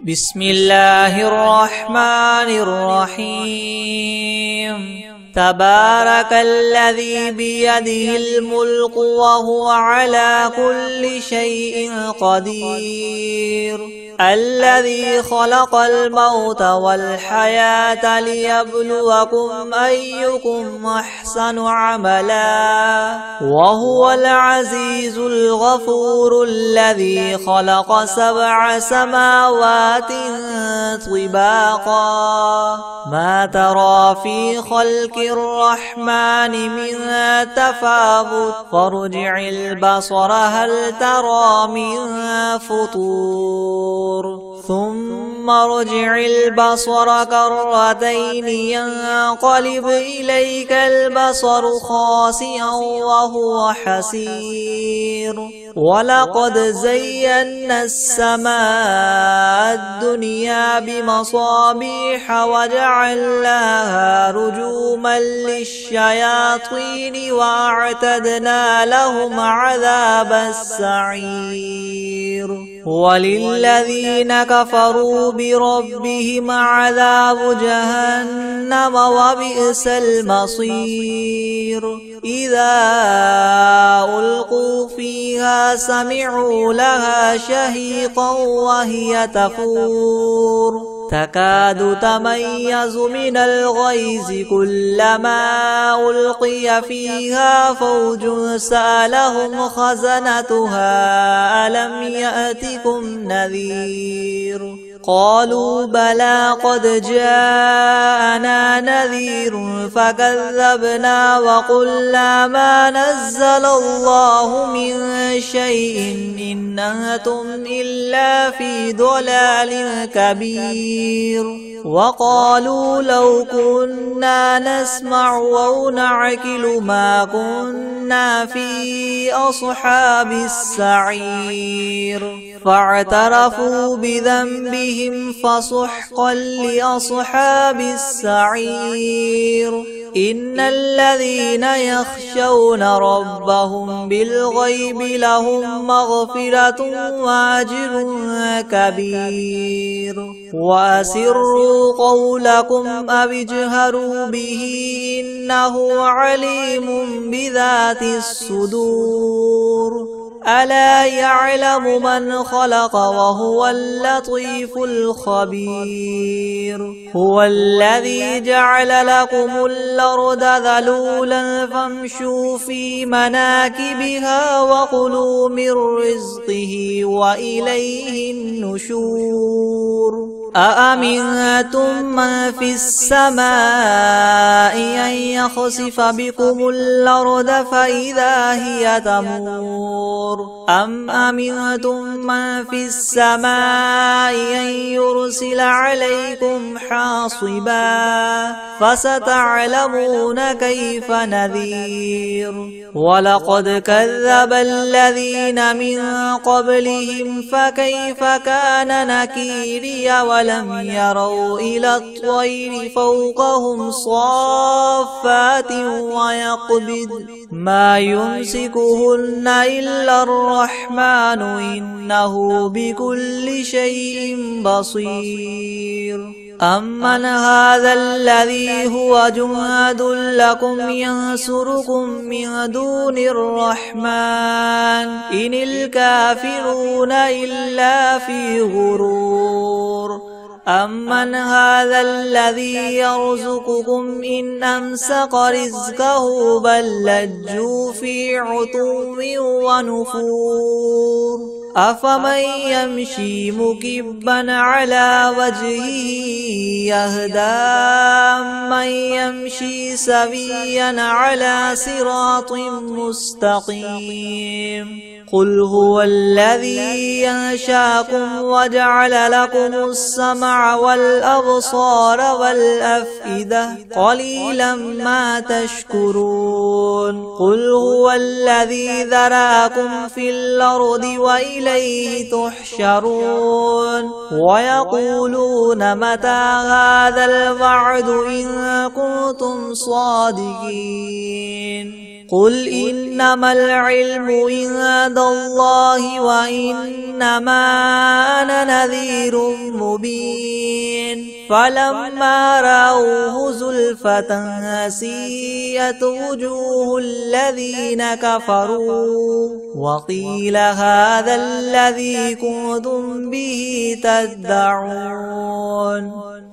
بسم الله الرحمن الرحيم تبارك الذي بيده الملك وهو على كل شيء قدير الذي خلق الموت والحياة ليبلوكم أيكم أحسن عملا وهو العزيز الغفور الذي خلق 7 سماوات طباقا ما ترى في خلق الرحمن من تفاوت فارجع البصر هل ترى من فطور ثم ارجع البصر كرتين ينقلب إليك البصر خاسئا وهو حسير ولقد زينا السماء الدنيا بمصابيح وجعلناها رجوما للشياطين وأعتدنا لهم عذاب السعير وللذين كفروا بربهم عذاب جهنم وبئس المصير إذا ألقوا فيها سمعوا لها شهيقا وهي تفور تكاد تميز من الغيظ كلما ألقي فيها فوج سألهم خزنتها ألم يأتكم نذير قالوا بلى قد جاءنا نذير فكذبنا وقلنا ما نزل الله من شيء إن أنتم إلا في ضلال كبير وقالوا لو كنا نسمع أو نعقل ما كنا في أصحاب السعير فاعترفوا بذنبهم فسحقا لأصحاب السعير إن الذين يخشون ربهم بالغيب لهم مغفرة وأجر كبير وأسروا قولكم أو اجهروا به إنه عليم بذات الصدور ألا يعلم من خلق وهو اللطيف الخبير هو الذي جعل لكم الأرض ذلولا فامشوا في مناكبها وكلوا من رزقه وإليه النشور أأمنتم من في السماء أن يخسف بكم الأرض فإذا هي تمور أم أمنتم من في السماء أن يرسل عليكم حاصبا فستعلمون كيف نذير ولقد كذب الذين من قبلهم فكيف كان نكيري ولم يروا إلى الطير فوقهم صافات ويقبض ما يمسكهن إلا الرحمن إنه بكل شيء بصير أمن هذا الذي هو جند لكم ينصركم من دون الرحمن إن الكافرون إلا في غرور أمن هذا الذي يرزقكم إن أمسك رزقه بل لجوا في عتو ونفور أفمن يمشي مكبا على وجهه يهدى من يمشي سويا على صراط مستقيم قل هو الذي ينشاكم وجعل لكم السمع والأبصار والأفئدة قليلا ما تشكرون قل هو الذي ذراكم في الأرض وإليه تحشرون ويقولون متى هذا الوعد إن كنتم صادقين قل إنما العلم عند الله وإنما أنا نذير مبين فلما رأوه زلفة سيئت وجوه الذين كفروا وقيل هذا الذي كنتم به تدعون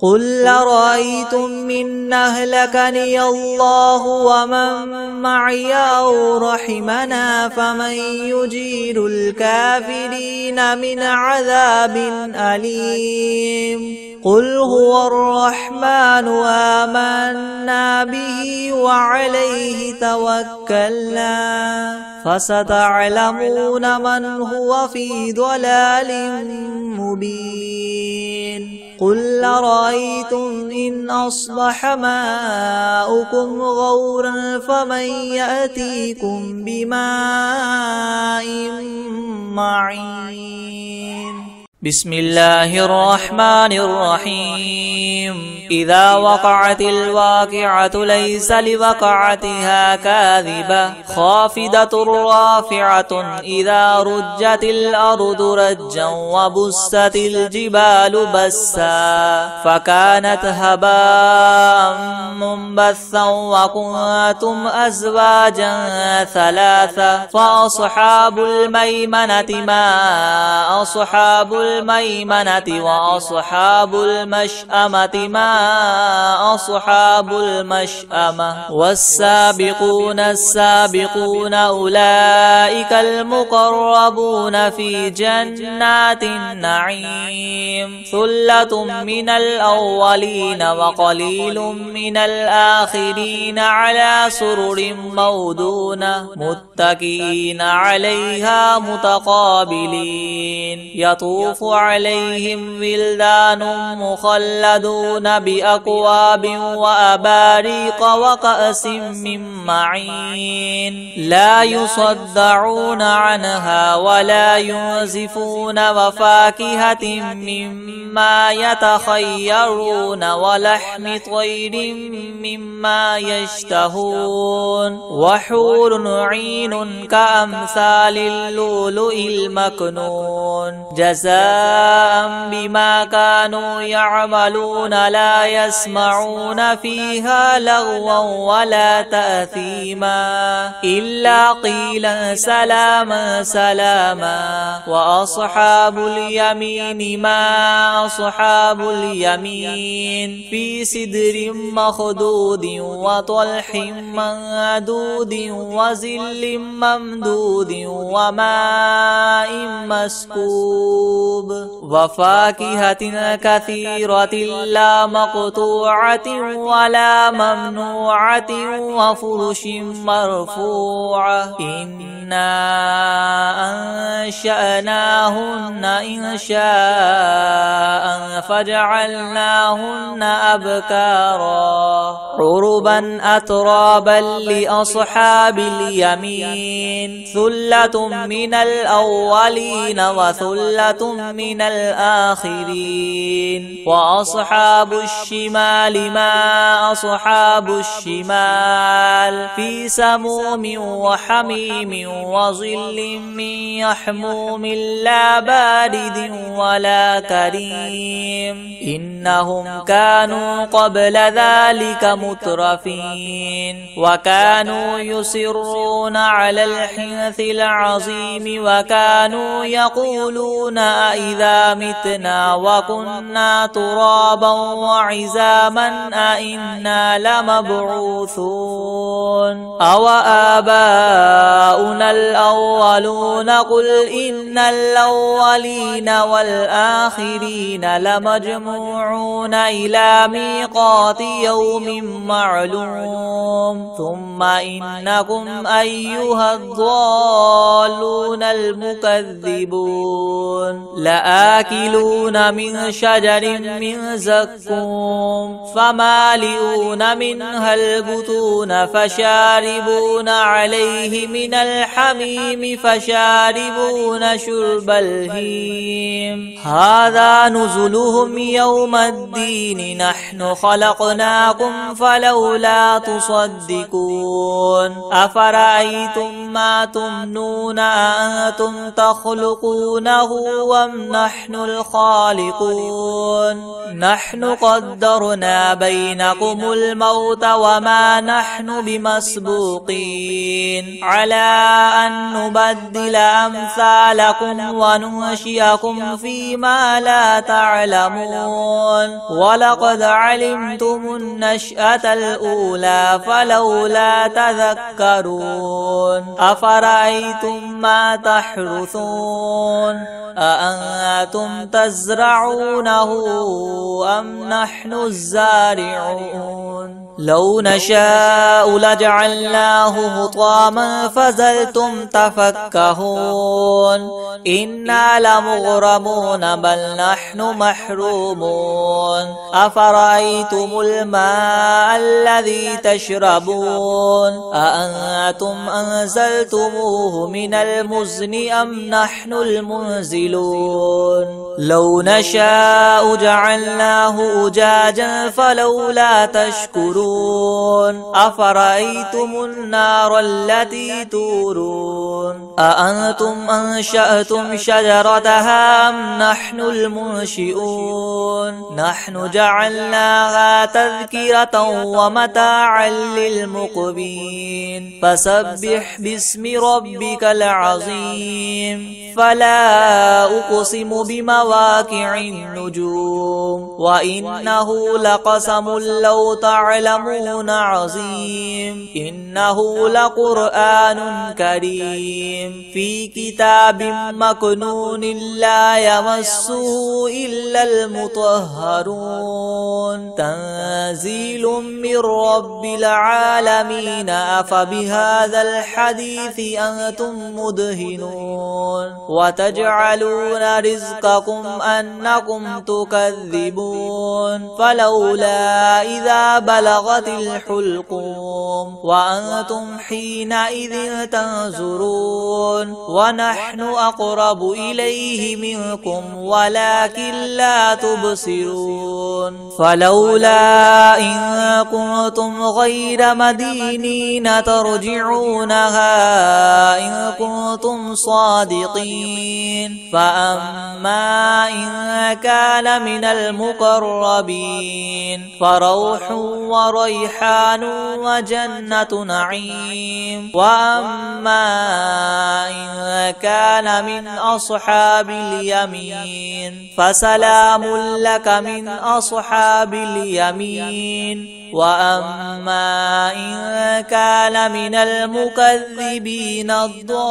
قل أرأيتم إن أهلكني الله ومن معي أو رحمنا فمن يجير الكافرين من عذاب أليم قل هو الرحمن آمنا به وعليه توكلنا فستعلمون من هو في ضلال مبين قل أرأيتم إن أصبح ماؤكم غورا فمن يأتيكم بماء معين بسم الله الرحمن الرحيم إذا وقعت الواقعة ليس لوقعتها كاذبة خافضة رافعة إذا رجت الأرض رجا وبست الجبال بسا فكانت هباء منبثا وكنتم أزواجا ثلاثة فأصحاب الميمنة ما أصحاب الميمنة وأصحاب المشأمة ما أصحاب المشأمة والسابقون السابقون أولئك المقربون في جنات النعيم ثلة من الأولين وقليل من الآخرين على سرر مودونة متكئين عليها متقابلين يطوف عليهم ولدان مخلدون بأكواب وأباريق وكأس من معين لا يصدعون عنها ولا ينزفون وفاكهة مما يتخيرون ولحم طير مما يشتهون وحور عين كأمثال اللؤلؤ المكنون جزاء بما كانوا يعملون لا يسمعون فيها لغوا ولا تأثيما إلا قيلا سلاما سلاما وأصحاب اليمين ما أصحاب اليمين في سدر مخدود وطلح منضود وظل ممدود وماء مسكوب وفاكهة كثيرة لا مقطوعة ولا ممنوعة وفرش مرفوعة إنا أنشأناهن إنشاء فجعلناهن أبكارا عربا أترابا لأصحاب اليمين ثلة من الأولين وثلة من الآخرين وأصحاب الشمال ما أصحاب الشمال في سموم وحميم وظل من يحموم لا بارد ولا كريم إنهم كانوا قبل ذلك مترفين وكانوا يصرون على الحنث العظيم وكانوا يقولون أئذا متنا وكنا ترابا وعزاما أئنا لمبعوثون أو آباؤنا الأولون قل إن الأولين والآخرين لمجموعون إلى ميقات يوم معلوم ثم إنكم أيها الضالون المكذبون لآكلون من شجر من زقوم فمالئون منها البطون فشاربون عليه من الحميم فشاربون شرب الهيم هذا نزلهم ونحشرهم يوم الدين نحن خلقناكم فلولا تصدقون أفرأيتم ما تمنون أأنتم تخلقونه أم نحن الخالقون نحن قدرنا بينكم الموت وما نحن بمسبوقين على أن نبدل أمثالكم وننشئكم فيما لا تعلمون ولقد علمتم النشأة الأولى فلولا تذكرون أفرأيتم ما تحرثون أأنتم تزرعونه أم نحن الزارعون لو نشاء لجعلناه حطاما فظلتم تفكهون إنا لمغرمون بل نحن محرومون أفرأيتم الماء الذي تشربون أأنتم أنزلتموه من المزن أم نحن المنزلون لو نشاء جعلناه أجاجا فلولا تشكرون أفرأيتم النار التي تورون أأنتم أنشأتم شجرتها أم نحن المنشئون نحن جعلناها تذكرة ومتاعا للمقوين فسبح باسم ربك العظيم فلا أقسم بمواقع النجوم وإنه لقسم لو تعلمون عظيم إنه لقرآن كريم في كتاب مكنون لا يمسه إلا المطهرون تنزيل من رب العالمين أفبهذا الحديث أنتم مدهنون وتجعلون رزقكم أنكم تكذبون فلولا إذا بلغت الحلقوم وأنتم حينئذ تنظرون ونحن أقرب إليه منكم ولكن لا تبصرون فلولا إن كنتم غير مدينين ترجعونها إن كنتم صادقين فأما إن كان من المقربين فروح وريحان وجنة نعيم وأما إن كان من أصحاب اليمين فسلام لك من أصحاب اليمين وأما إن كان من المكذبين الضالين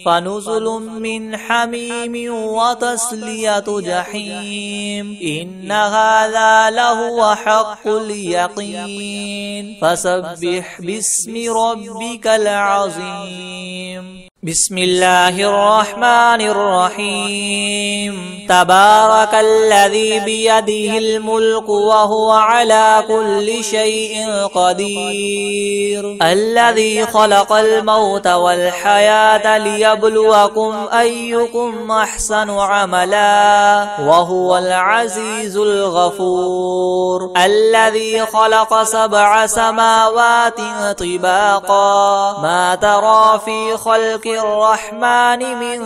فنزل من حميم وتصلية جحيم إن هذا لهو حق اليقين فسبح باسم ربك العظيم بسم الله الرحمن الرحيم تبارك الذي بيده الملك وهو على كل شيء قدير الذي خلق الموت والحياة ليبلوكم أيكم أحسن عملا وهو العزيز الغفور الذي خلق 7 سماوات طباقا ما ترى في خلق الرحمن من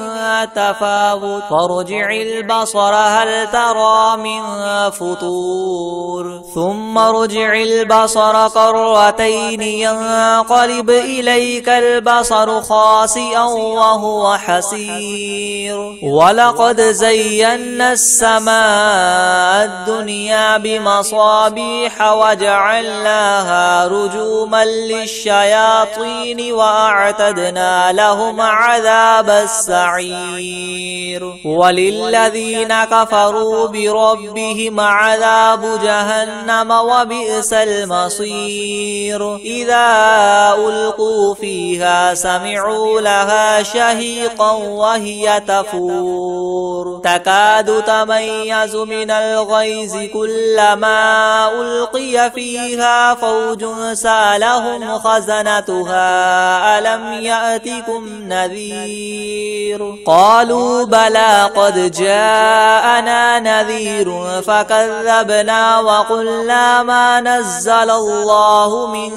تفاوت فارجع البصر هل ترى من فطور ثم ارجع البصر كرتين ينقلب إليك البصر خاسئا وهو حسير ولقد زينا السماء الدنيا بمصابيح وجعلناها رجوما للشياطين وأعتدنا لهم عذاب السعير وللذين كفروا بربهم عذاب جهنم وبئس المصير إذا ألقوا فيها سمعوا لها شهيقا وهي تفور تكاد تميز من الغيظ كلما ألقي فيها فوج سألهم خزنتها ألم يأتكم نذير قالوا بلى قد جاءنا نذير فكذبنا وقلنا ما نزل الله من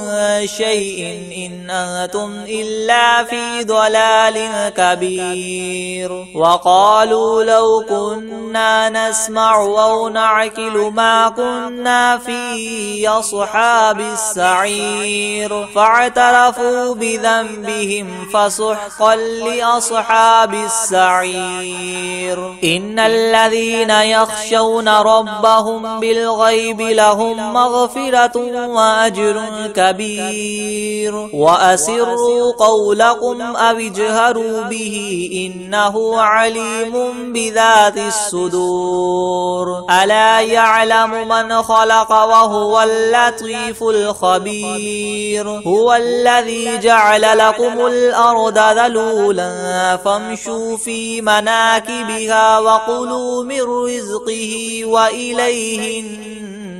شيء إن أنتم إلا في ضلال كبير وقالوا لو كنا نسمع أو نعقل ما كنا في أصحاب السعير فاعترفوا بذنبهم فسحقا لأصحاب السعير إن الذين يخشون ربهم بالغيب لهم مغفرة وأجر كبير وأسروا قولكم أو اجهروا به إنه عليم بذات الصدور ألا يعلم من خلق وهو اللطيف الخبير هو الذي جعل لكم الأرض ذلولا فامشوا في مناكبها وكلوا من رزقه وإليه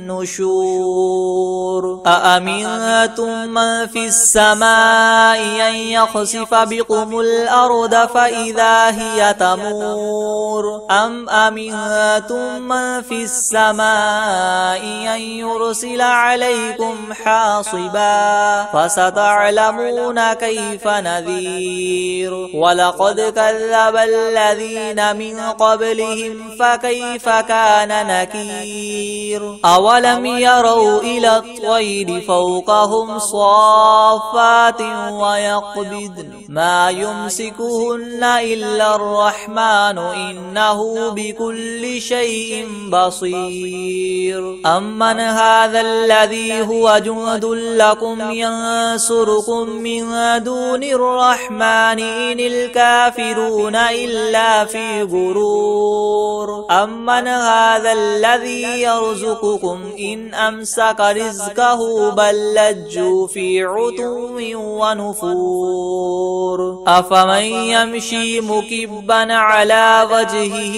النشور أأمنتم من في السماء أن يخسف بكم الأرض فإذا هي تمور أم أمنتم من في السماء أن يرسل عليكم حاصبا فستعلمون كيف نذير ولقد كذب الذين من قبلهم فكيف كان نكير أولم يروا إلى الطير فوقهم صافات ويقبضن ما يمسكهن إلا الرحمن إنه بكل شيء بصير أمن هذا الذي هو جند لكم ينصركم من دون الرحمن إن الكافرون إلا في غرور أمن هذا الذي يرزقكم إن أمسك رزقه بل لجوا في عتو ونفور أفمن يمشي مكبا على وجهه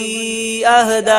أهدى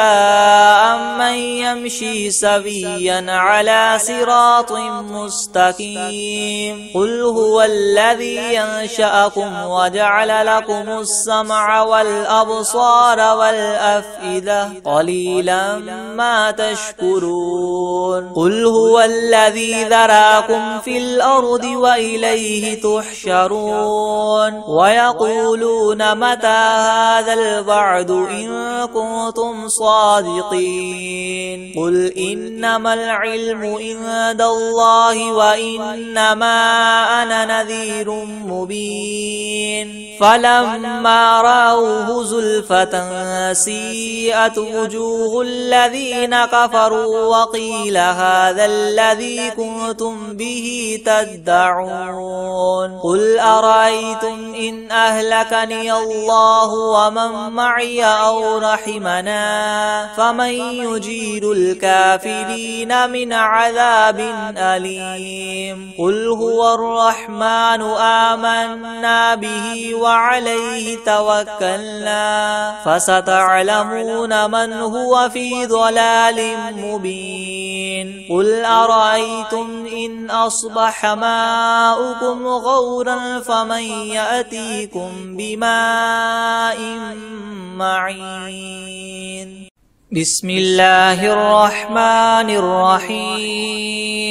أمن يمشي سويا على صراط مستقيم قل هو الذي ينشأكم وجعل لكم السمع والأبصار والأفئدة قليلا ما تشكرون قل هو الذي ذراكم في الأرض وإليه تحشرون ويقولون متى هذا الوعد إن كنتم صادقين قل إنما العلم عند الله وإنما أنا نذير مبين فلما رأوه زلفة سيئت وجوه الذين كفروا وقيل هذا الذي كنتم به تدعون قل أرأيتم إن أهلكني الله ومن معي أو رحمنا فمن يجير الكافرين من عذاب أليم قل هو الرحمن آمنا به وعليه توكلنا فستعلمون من هو في ضلال مبين قل أرأيتم إن أصبح ماؤكم غورا فمن يأتيكم بماء معين بسم الله الرحمن الرحيم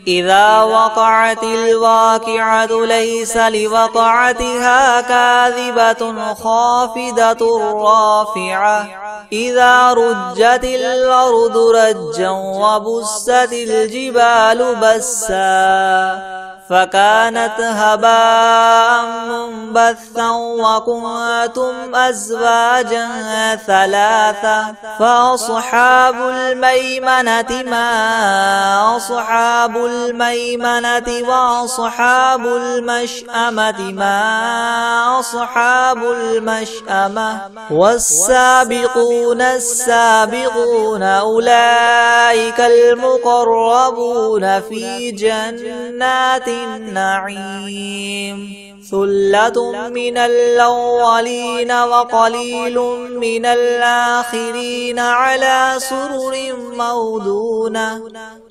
إذا وقعت الواقعة ليس لوقعتها كاذبة خافضة رافعة إذا رجت الأرض رجا وبست الجبال بسا فكانت هباء منبثا وكنتم أزواجا ثلاثة فأصحاب الميمنة ما أصحاب الميمنة وأصحاب المشأمة ما أصحاب المشأمة والسابقون السابقون أولئك المقربون في جنات النعيم ثلة من الأولين وقليل من الآخرين على سرر موضونة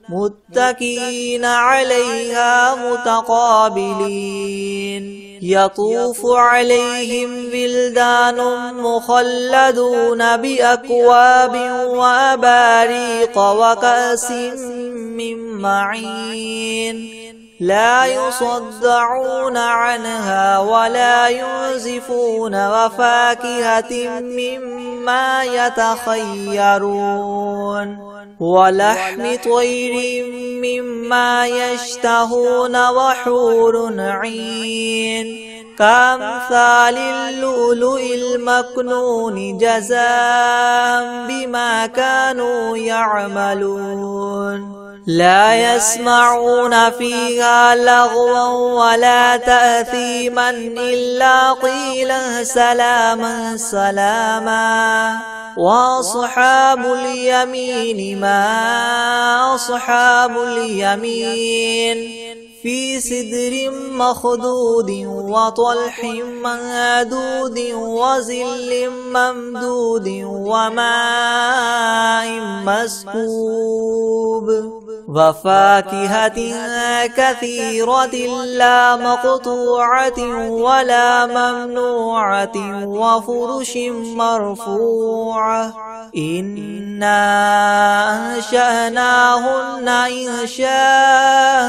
متكئين عليها متقابلين يطوف عليهم ولدان مخلدون بأكواب وأباريق وكأس من معين لا يصدعون عنها ولا ينزفون وفاكهة مما يتخيرون ولحم طير مما يشتهون وحور عين كأمثال اللؤلؤ المكنون جزاء بما كانوا يعملون لا يسمعون فيها لغوا ولا تأثيما إلا قيلا سلاما سلاما وأصحاب اليمين ما أصحاب اليمين في سدر مخضود وطلح منضود وظل ممدود وماء مسكوب وفاكهة كثيرة لا مقطوعة ولا ممنوعة وفرش مرفوعة إنا أنشأناهن إنشاء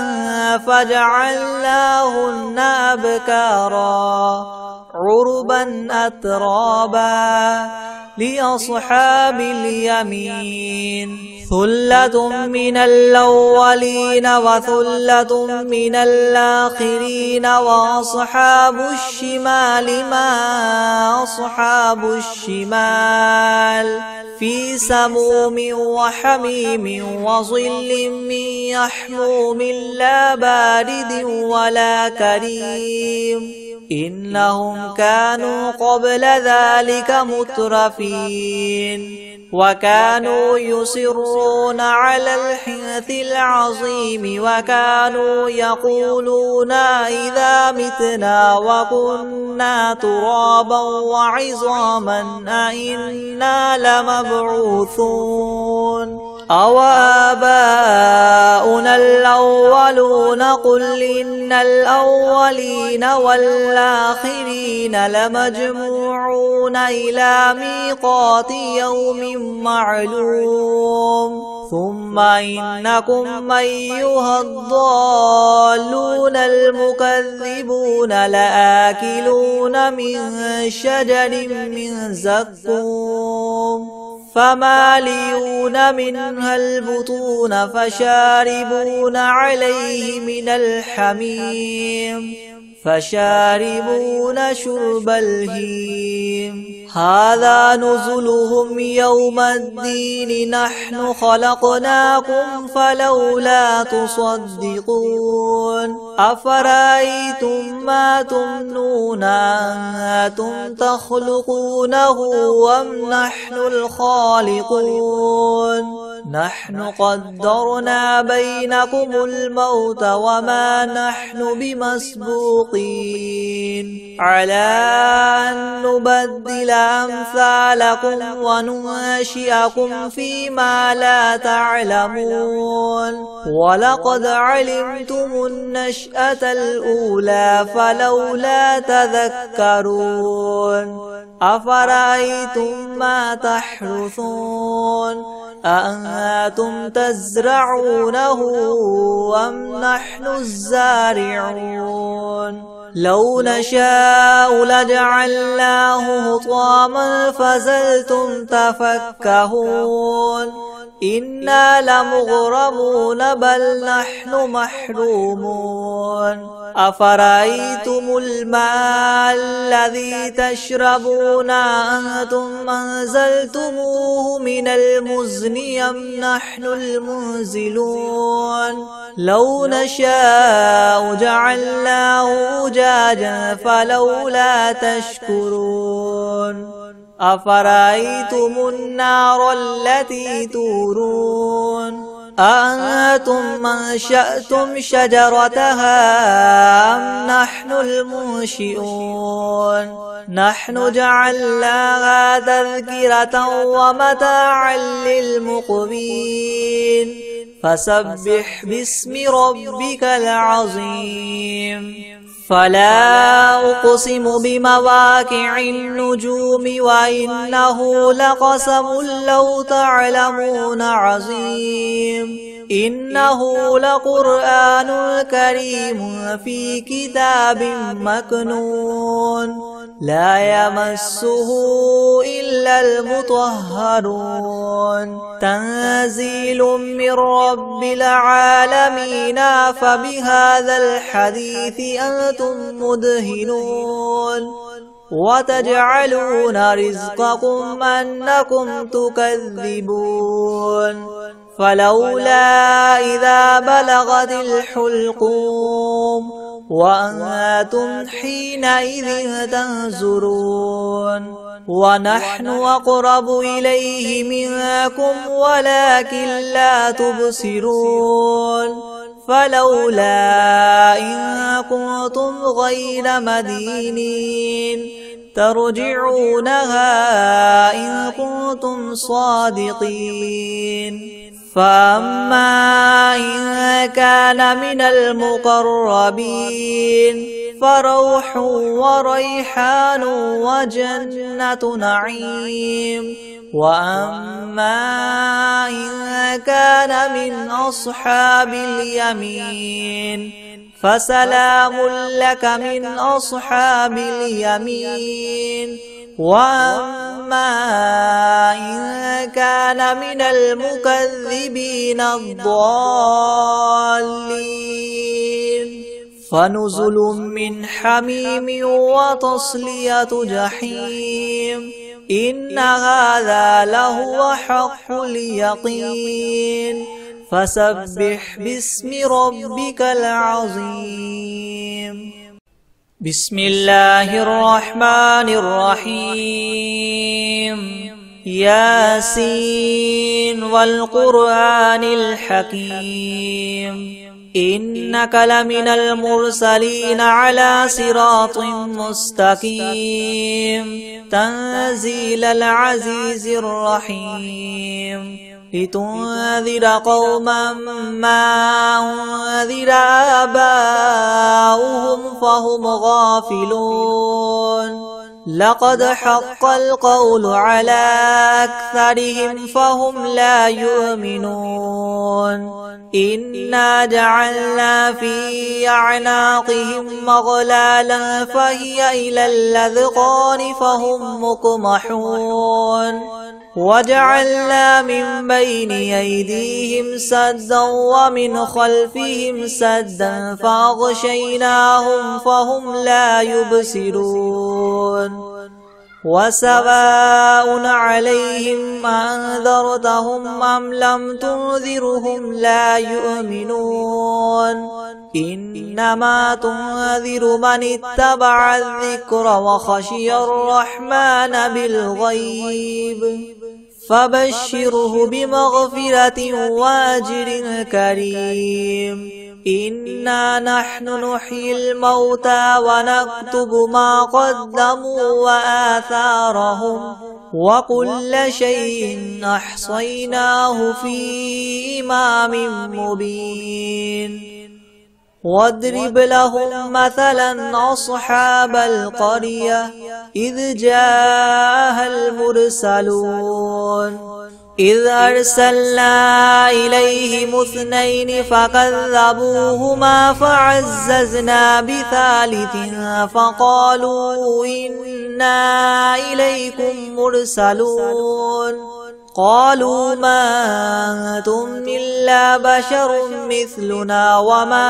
فجعلناهن أبكارا عربا أترابا لأصحاب اليمين ثلة من الأولين وثلة من الآخرين وأصحاب الشمال ما أصحاب الشمال في سموم وحميم وظل من يحموم لا بارد ولا كريم إنهم كانوا قبل ذلك مترفين وكانوا يصرون على الحنث العظيم وكانوا يقولون إذا متنا وكنا ترابا وعظاما أئنا لمبعوثون أو آباؤنا الأولون قل إن الأولين والآخرين لمجموعون إلى ميقات يوم معلوم ثم إنكم أيها الضالون المكذبون لآكلون من شجر من زقوم فمالئون منها البطون فشاربون عليه من الحميم فشاربون شرب الهيم هذا نزلهم يوم الدين نحن خلقناكم فلولا تصدقون أفرأيتم ما تمنون أنتم تخلقونه أم نحن الخالقون نحن قدرنا بينكم الموت وما نحن بمسبوقين على أن نبدل أمثالكم وننشئكم فيما لا تعلمون ولقد علمتم النشأة الأولى فلولا تذكرون أفرأيتم ما تحرثون أأنتم تزرعونه أم نحن الزارعون لو نشاء لجعلناه حطاما فظلتم تفكهون إنا لمغرمون بل نحن محرومون أفرأيتم الماء الذي تشربون أنتم أنزلتموه من المزن أم نحن المنزلون لو نشاء جعلناه أجاجا فلولا تشكرون أفرأيتم النار التي تورون أأنتم أنشأتم شجرتها أم نحن المنشئون نحن جعلناها تذكرة ومتاعا للمقوين فسبح باسم ربك العظيم فلا أقسم بمواقع النجوم وإنه لقسم لو تعلمون عظيم إنه لقرآن كريم في كتاب مكنون لا يمسه إلا المطهرون تنزيل من رب العالمين فبهذا الحديث أنتم مدهنون وتجعلون رزقكم أنكم تكذبون فلولا إذا بلغت الحلقوم وأنتم حينئذ تنظرون ونحن أقرب إليه منكم ولكن لا تبصرون فلولا إن كنتم غير مدينين ترجعونها إن كنتم صادقين فأما إن كان من المقربين فروح وريحان وجنة نعيم وأما إن كان من أصحاب اليمين فسلام لك من أصحاب اليمين وأما إن كان من المكذبين الضالين فنزل من حميم وتصلية جحيم إن هذا لهو حق اليقين فسبح باسم ربك العظيم بسم الله الرحمن الرحيم ياسين والقرآن الحكيم إنك لمن المرسلين على صراط مستقيم تنزيل العزيز الرحيم لتنذر قوما ما أنذر آباؤهم فهم غافلون لقد حق القول على أكثرهم فهم لا يؤمنون إنا جعلنا في أعناقهم مغلالا فهي إلى الأذقان فهم مقمحون وجعلنا من بين أيديهم سدا ومن خلفهم سدا فأغشيناهم فهم لا يبصرون وسواء عليهم أنذرتهم أم لم تنذرهم لا يؤمنون إنما تنذر من اتبع الذكر وخشي الرحمن بالغيب فبشره بمغفرة وأجر كريم إنا نحن نحيي الموتى ونكتب ما قدموا وآثارهم وكل شيء أحصيناه في إمام مبين واضرب لهم مثلا أصحاب القرية إذ جاءها المرسلون إذ أرسلنا إليهم اثنين فكذبوهما فعززنا بثالث فقالوا إنا إليكم مرسلون قالوا ما أنتم إلا بشر مثلنا وما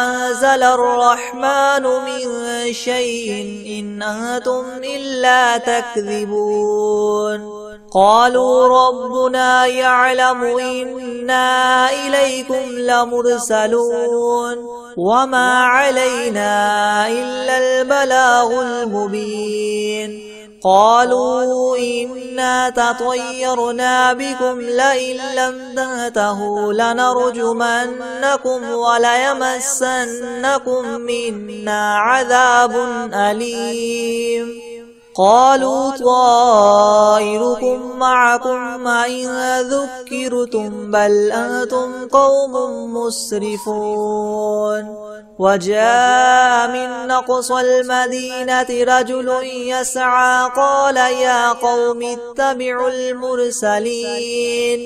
أنزل الرحمن من شيء إن أنتم إلا تكذبون قالوا ربنا يعلم إنا إليكم لمرسلون وما علينا إلا البلاغ المبين قالوا إنا تطيرنا بكم لئن لم تنتهوا لنرجمنكم وليمسنكم منا عذاب أليم قالوا طائركم معكم إن ذكرتم بل أنتم قوم مسرفون وجاء من أقصى المدينة رجل يسعى قال يا قوم اتبعوا المرسلين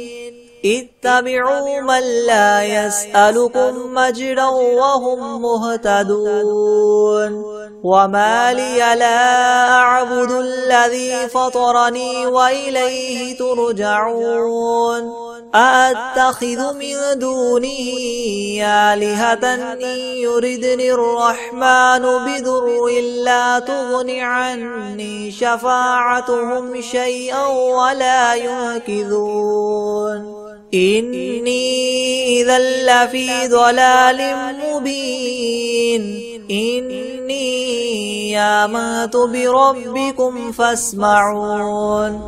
اتبعوا من لا يسألكم مجرا وهم مهتدون وما لي لا أعبد الذي فطرني وإليه ترجعون أأتخذ من دونه آلهة إن يردني الرحمن بضر لا تغن عني شفاعتهم شيئا ولا ينقذون إني إذا لفي ضلال مبين إني آمنت بربكم فاسمعون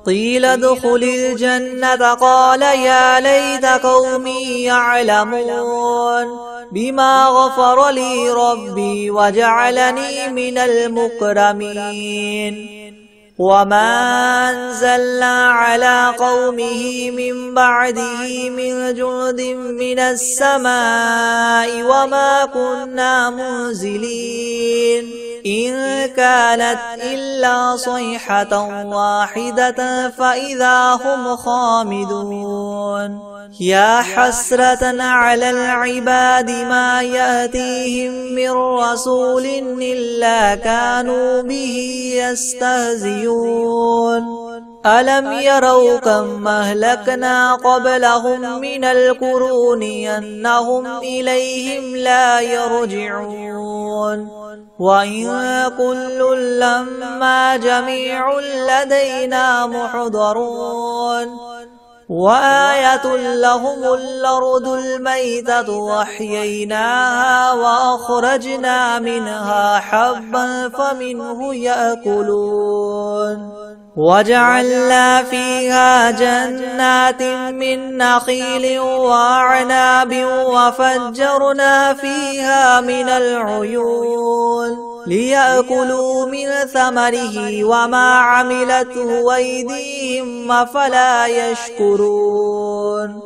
قيل ادخل الجنة قال يا ليت قومي يعلمون بما غفر لي ربي وجعلني من المكرمين وما أنزلنا على قومه من بعده من جند من السماء وما كنا منزلين إن كانت إلا صيحة واحدة فإذا هم خامدون يا حسرة على العباد ما يأتيهم من رسول إلا كانوا به يستهزئون ألم يروا كم أهلكنا قبلهم من القرون أنهم إليهم لا يرجعون وإن كل لما جميع لدينا محضرون وآية لهم الأرض الميتة وأحييناها وأخرجنا منها حبا فمنه يأكلون وجعلنا فيها جنات من نخيل وأعناب وفجرنا فيها من العيون ليأكلوا من ثمره وما عملته أيديهم أفلا يشكرون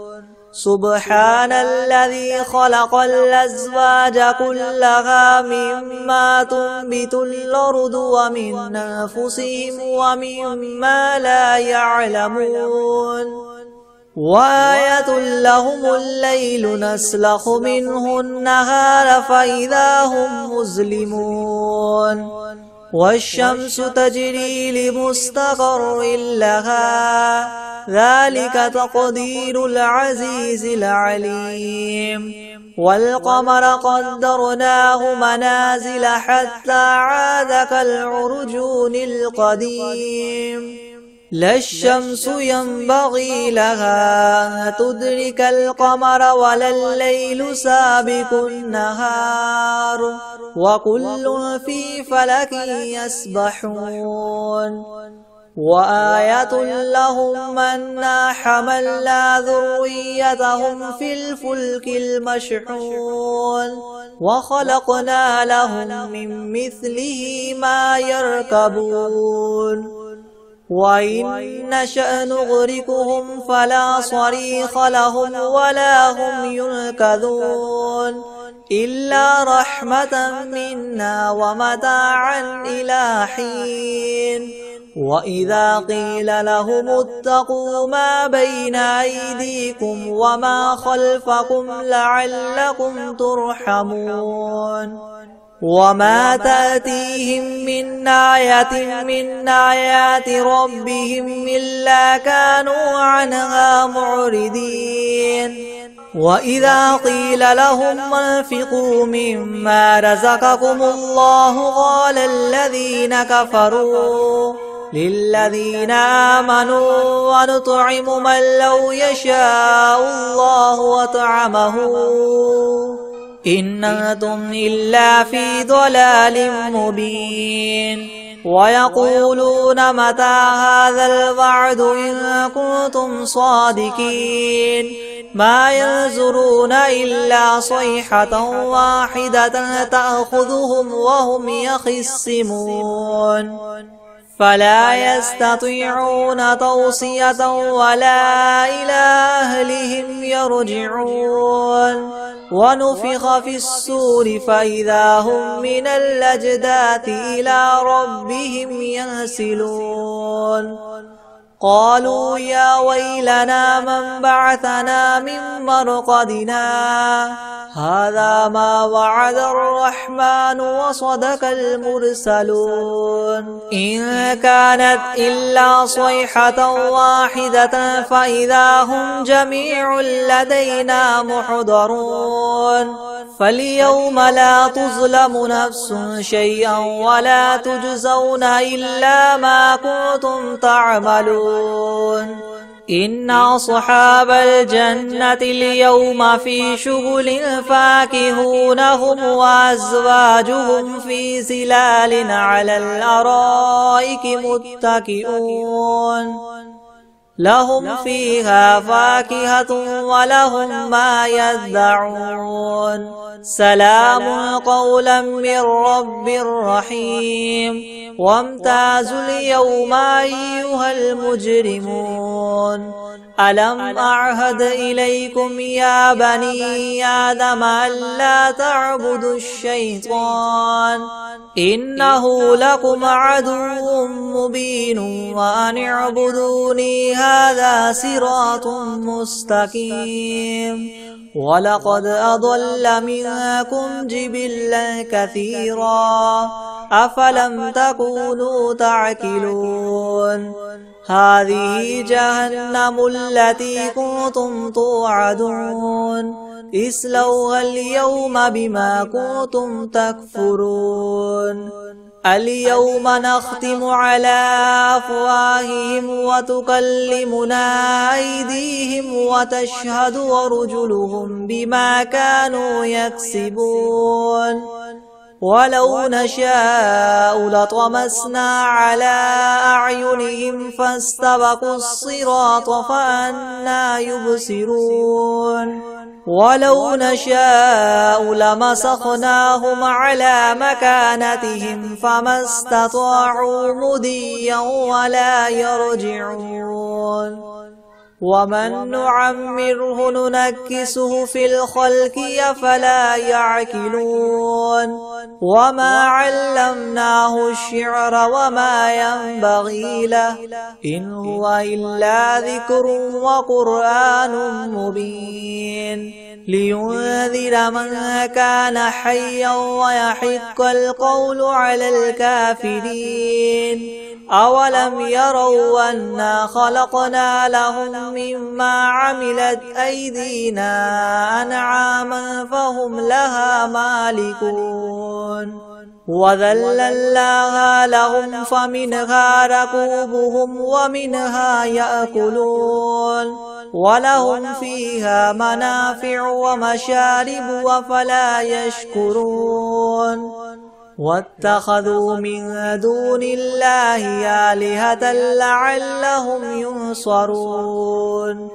سبحان الذي خلق الأزواج كلها مما تنبت الأرض ومن أنفسهم ومما لا يعلمون وآية لهم الليل نسلخ منه النهار فإذا هم مظلمون والشمس تجري لمستقر لها ذلك تقدير العزيز العليم والقمر قدرناه منازل حتى عاد كالعرجون القديم لا الشمس ينبغي لها أن تدرك القمر ولا الليل سابق النهار وكل في فلك يسبحون وآية لهم أنا حملنا ذريتهم في الفلك المشحون وخلقنا لهم من مثله ما يركبون وإن نشأ نغرقهم فلا صريخ لهم ولا هم ينقذون إلا رحمة منا ومتاعا إلى حين وإذا قيل لهم اتقوا ما بين أيديكم وما خلفكم لعلكم ترحمون وما تأتيهم من آية من آيات ربهم إلا كانوا عنها معرضين وإذا قيل لهم انفقوا مما رزقكم الله قال الذين كفروا للذين آمنوا ونطعم من لو يشاء الله وطعمه إن أنتم إلا في ضلال مبين ويقولون متى هذا الوعد إن كنتم صادقين ما ينظرون إلا صيحة واحدة تأخذهم وهم يخصمون فلا يستطيعون توصية ولا إلى أهلهم يرجعون ونفخ في الصور فإذا هم من الأجداث إلى ربهم ينسلون قالوا يا ويلنا من بعثنا من مرقدنا هذا ما وعد الرحمن وصدق المرسلون إن كانت إلا صيحة واحدة فإذا هم جميع لدينا محضرون فاليوم لا تظلم نفس شيئا ولا تجزون إلا ما كنتم تعملون إن أصحاب الجنة اليوم في شغل فاكهون هم وأزواجهم في ظلال على الأرائك متكئون لهم فيها فاكهة ولهم ما يدعون سلام قولا من رب رحيم وامتازوا اليوم أيها المجرمون ألم أعهد إليكم يا بني آدم ألا تعبدوا الشيطان إنه لكم عدو مبين وأن اعبدوني هذا صراط مستقيم ولقد أضل منكم جبلا كثيرا أفلم تكونوا تعقلون هذه جهنم التي كنتم توعدون اصلوها اليوم بما كنتم تكفرون اليوم نختم على أفواههم وتكلمنا أيديهم وتشهد أرجلهم بما كانوا يكسبون ولو نشاء لطمسنا على أعينهم فاستبقوا الصراط فأنى يبصرون ولو نشاء لمسخناهم على مكانتهم فما استطاعوا مضيا ولا يرجعون ومن نعمره ننكسه في الخلق أفلا يعقلون وما علمناه الشعر وما ينبغي له إن هو إلا ذكر وقرآن مبين لينذر من كان حيا ويحق القول على الكافرين أولم يروا أنا خلقنا لهم مما عملت أيدينا أنعاما فهم لها مالكون وذللناها لهم فمنها ركوبهم ومنها يأكلون ولهم فيها منافع ومشارب وفلا يشكرون واتخذوا من دون الله آلهة لعلهم ينصرون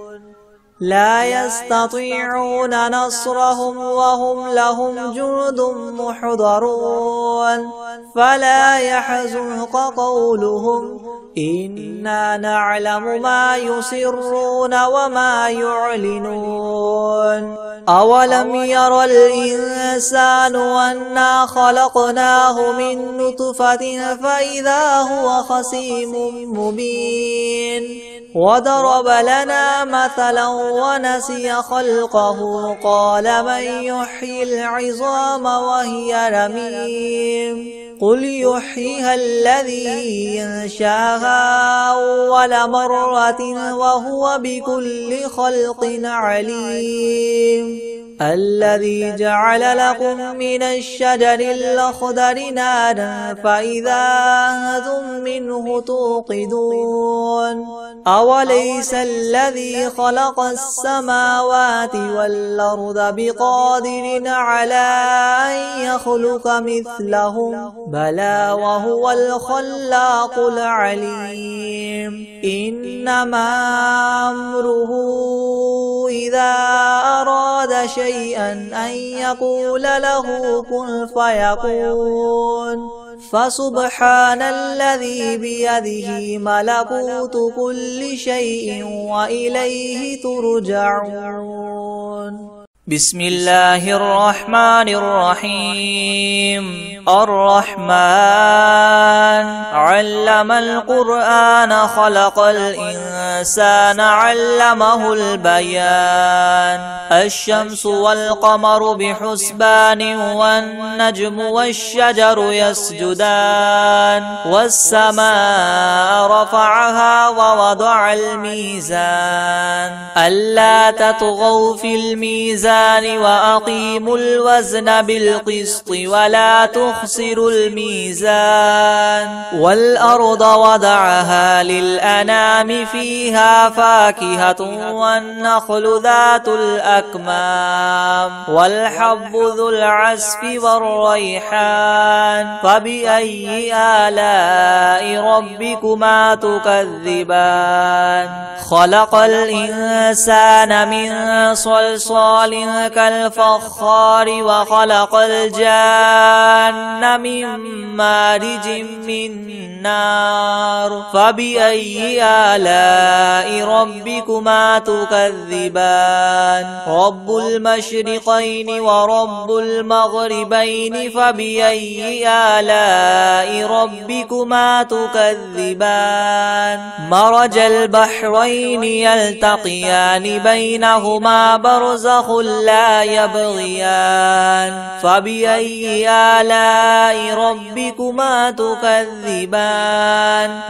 لا يستطيعون نصرهم وهم لهم جند محضرون فلا يحزنك قولهم إنا نعلم ما يسرون وما يعلنون أولم ير الإنسان أنا خلقناه من نطفة فإذا هو خصيم مبين وضرب لنا مثلا ونسي خلقه قال من يحيي العظام وهي رميم قل يحييها الذي ينشاها أول مرة وهو بكل خلق عليم الذي جعل لكم من الشجر الأخضر نارا فإذا أنتم منه توقدون أوليس الذي خلق السماوات والأرض بقادر على أن يخلق مثلهم بلى وهو الخلاق العليم إنما أمره إذا أراد شيئا أن يقول له كن فيكون فسبحان الذي بيده ملكوت كل شيء وإليه ترجعون بسم الله الرحمن الرحيم الرحمن علم القرآن خلق الإنسان علمه البيان الشمس والقمر بحسبان والنجم والشجر يسجدان والسماء رفعها ووضع الميزان ألا تطغوا في الميزان وأقيموا الوزن بالقسط ولا تخسروا الميزان والأرض وضعها للأنام فيها فاكهة والنخل ذات الأكمام والحب ذو العصف والريحان فبأي آلاء ربكما تكذبان خلق الإنسان من صلصال كالفخار وخلق الجان من مارج من نار فبأي آلاء ربكما تكذبان رب المشرقين ورب المغربين فبأي آلاء ربكما تكذبان مرج البحرين يلتقيان بينهما برزخ لا يبغيان فبأي آلاء ربكما تكذبان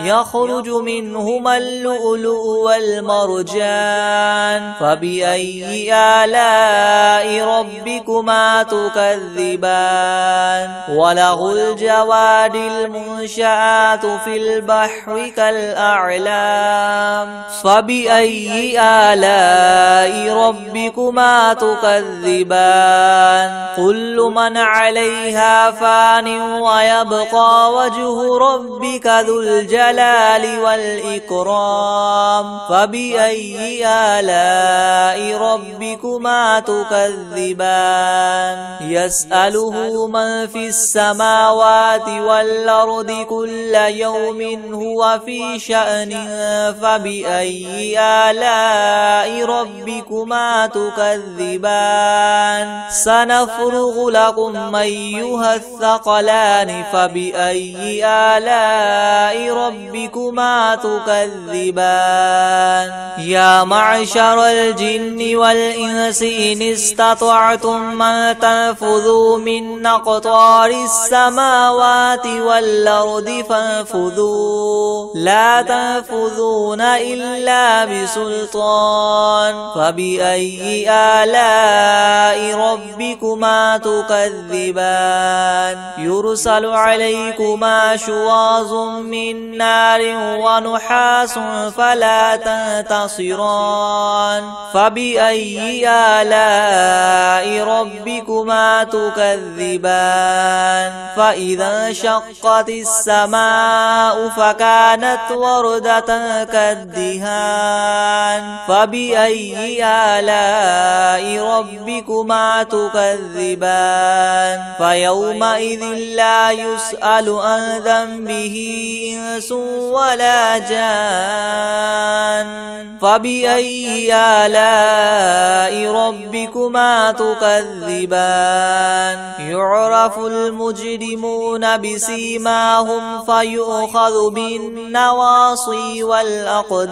يخرج منهما اللؤلؤ والمرجان فبأي آلاء ربكما تكذبان وله الجوار المنشآت في البحر كالأعلام فبأي آلاء ربكما تكذبان كل من عليها فان ويبقى وجه ربك ذو الجلال والإكرام فبأي آلاء ربكما تكذبان يسأله من في السماوات والأرض كل يوم هو في شأن فبأي آلاء ربكما تكذبان سنفرغ لكم أيها الثقلان فبأي آلاء ربكما تكذبان يا معشر الجن والإنس إن استطعتم أن تنفذوا من أقطار السماوات والأرض فانفذوا لا تنفذون إلا بسلطان فبأي آلاء ربكما تكذبان يرسل عليكما شواظ من نار ونحاس فلا تنتصران فبأي آلاء ربكما تكذبان فإذا انشقت السماء فكانت وردة كالدهان فبأي آلاء ربكما تكذبان فيومئذ لا يسأل عن ذنبه إنس ولا جان فبأي آلاء ربكما تكذبان يعرف المجرمون بسيماهم فيؤخذ بالنواصي والأقدام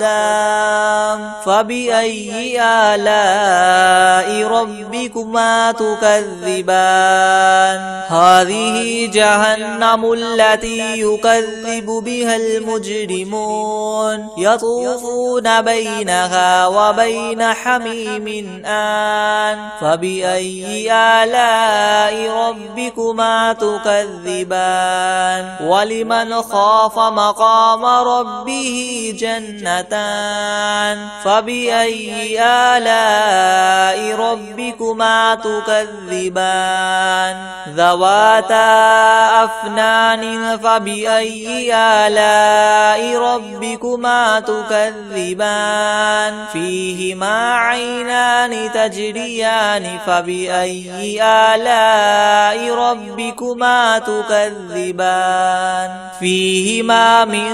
فبأي آلاء ربكما تكذبان هذه جهنم التي يكذب بها المجرمون يطوفون بينها وبين حميم آن فبأي آلاء ربكما تكذبان ولمن خاف مقام ربه جنتان فبأي آلاء ربكما تكذبان ذواتا أفنان فبأي آلاء ربكما تكذبان فيهما عينان تجريان فبأي آلاء ربكما تكذبان فيهما من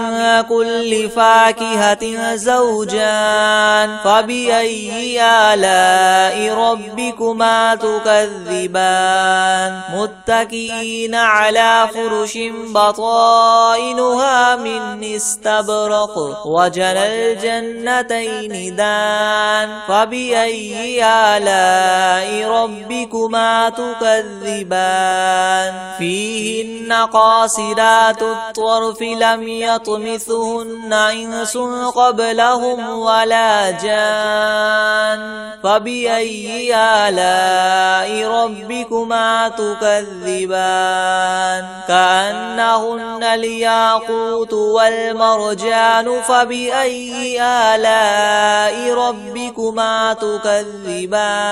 كل فاكهة زوجان فبأي آلاء ربكما تكذبان متكئين على فرش بطائنها من استبرق وجنى الجنتين دان فبأي آلاء ربكما تكذبان فيهن قاصرات الطرف لم يطمثهن إنس قبلهم ولا جان فبأي آلاء ربكما تكذبان كأنهن الياقوت والمرجان فبأي آلاء ربكما تكذبان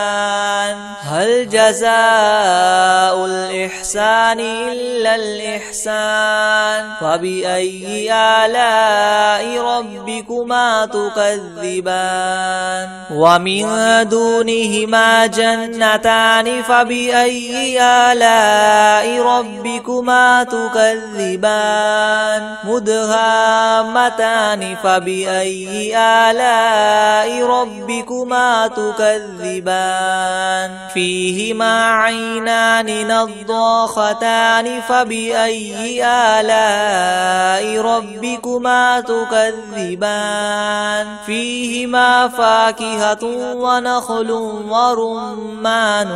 هل جزاء الإحسان إلا الإحسان فبأي آلاء ربكما تكذبان ومن دونهما جنتان فبأي آلاء ربكما تكذبان مدهامتان فبأي آلاء ربكما تكذبان فيهما عينان نضاختان فبأي آلاء ربكما تكذبان فيهما فاكهة ونخل ورمان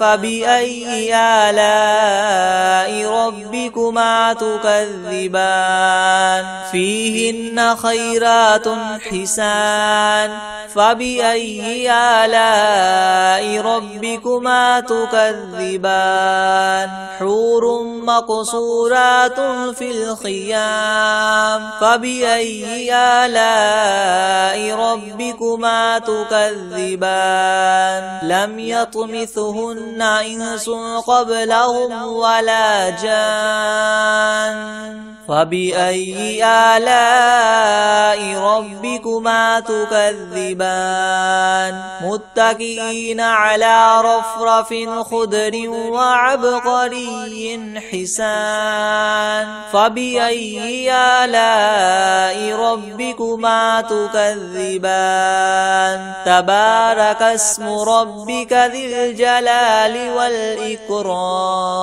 فبأي آلاء ربكما تكذبان فيهن خيرات حسان فبأي آلاء ربكما تكذبان حور مقصورات في الخيام فبأي آلاء ربكما تكذبان لم يطمثهن إنس قبلهم ولا جان فبأي آلاء ربكما تكذبان متكئين على رفرف خضر وعبقري حسان فبأي آلاء ربكما تكذبان تبارك اسم ربك ذي الجلال والإكرام